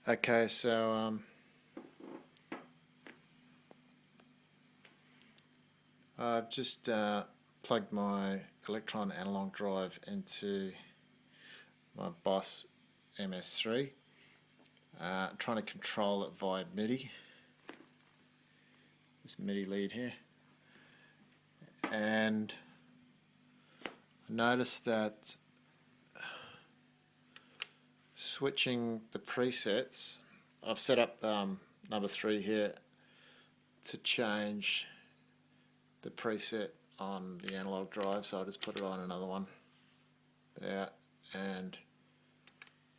Okay, so I've just plugged my Elektron Analog Drive into my Boss MS3, trying to control it via MIDI, this MIDI lead here, and I noticed that switching the presets, I've set up number 3 here to change the preset on the analog drive, so I'll just put it on another one there and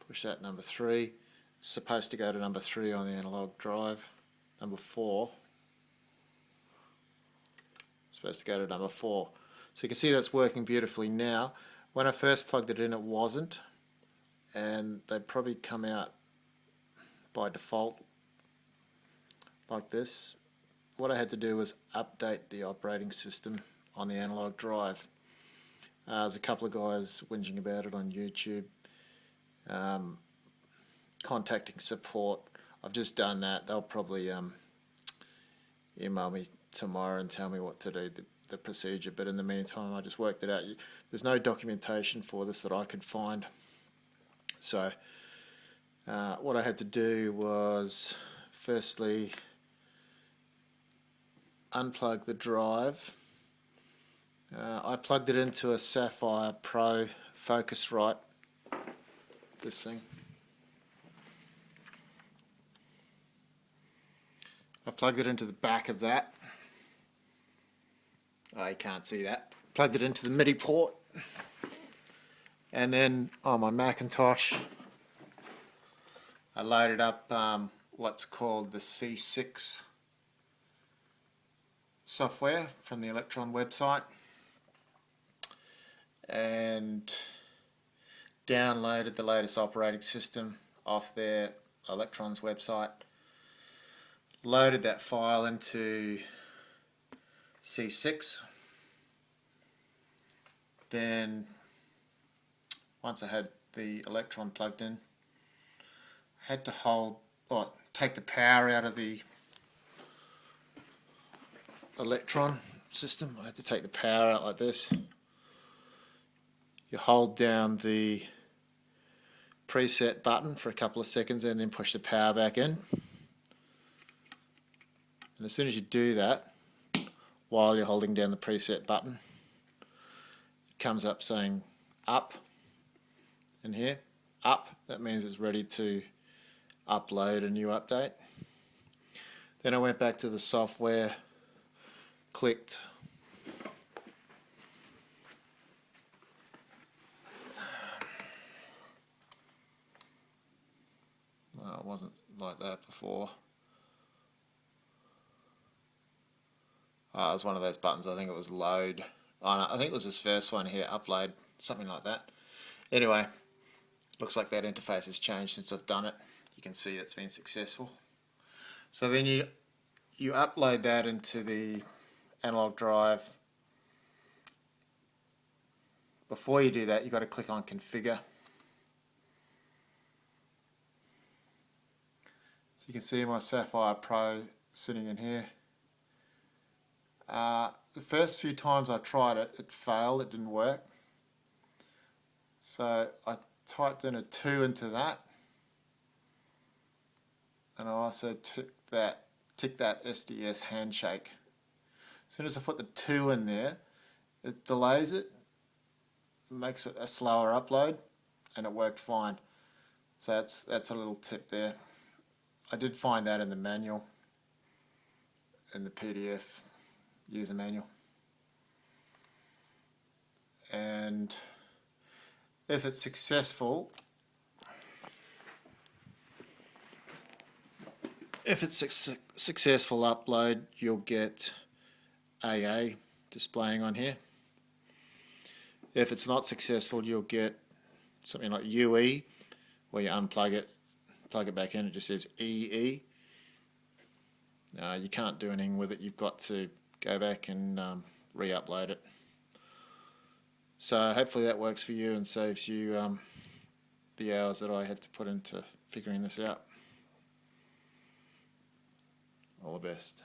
push that number 3. It's supposed to go to number 3 on the analog drive. Number 4 supposed to go to number 4. So you can see that's working beautifully now. When I first plugged it in, it wasn't, and they probably come out by default like this. What I had to do was update the operating system on the analog drive. There's a couple of guys whinging about it on YouTube, contacting support. I've just done that. They'll probably email me tomorrow and tell me what to do, the procedure, but in the meantime I just worked it out. There's no documentation for this that I could find, so what I had to do was firstly unplug the drive. I plugged it into a Sapphire Pro Focusrite, this thing. I plugged it into the back of that. Oh, you can't see that. Plugged it into the MIDI port, and then on my Macintosh I loaded up what's called the C6 software from the Elektron website and downloaded the latest operating system off their Elektron's website, loaded that file into C6. Then once I had the Elektron plugged in, I had to take the power out of the Elektron system. I had to take the power out like this. You hold down the preset button for a couple of seconds and then push the power back in. And as soon as you do that, while you're holding down the preset button, it comes up saying up in here. Up, that means it's ready to upload a new update. Then I went back to the software, clicked it wasn't like that before. It was one of those buttons. I think it was load. Oh, no, I think it was this first one here, upload, something like that. Anyway, looks like that interface has changed since I've done it. You can see it's been successful. So then you upload that into the analog drive. Before you do that, you've got to click on configure. So you can see my Sapphire Pro sitting in here. The first few times I tried it, it failed, it didn't work. So I typed in a 2 into that, and I also ticked that SDS handshake. As soon as I put the 2 in there, it delays it, makes it a slower upload, and it worked fine. So that's a little tip there. I did find that in the manual, in the PDF user manual. And if it's successful, successful upload, you'll get AA displaying on here. If it's not successful, you'll get something like UE, where you unplug it, plug it back in, it just says EE. You can't do anything with it. You've got to go back and re-upload it. So hopefully that works for you and saves you the hours that I had to put into figuring this out. the best.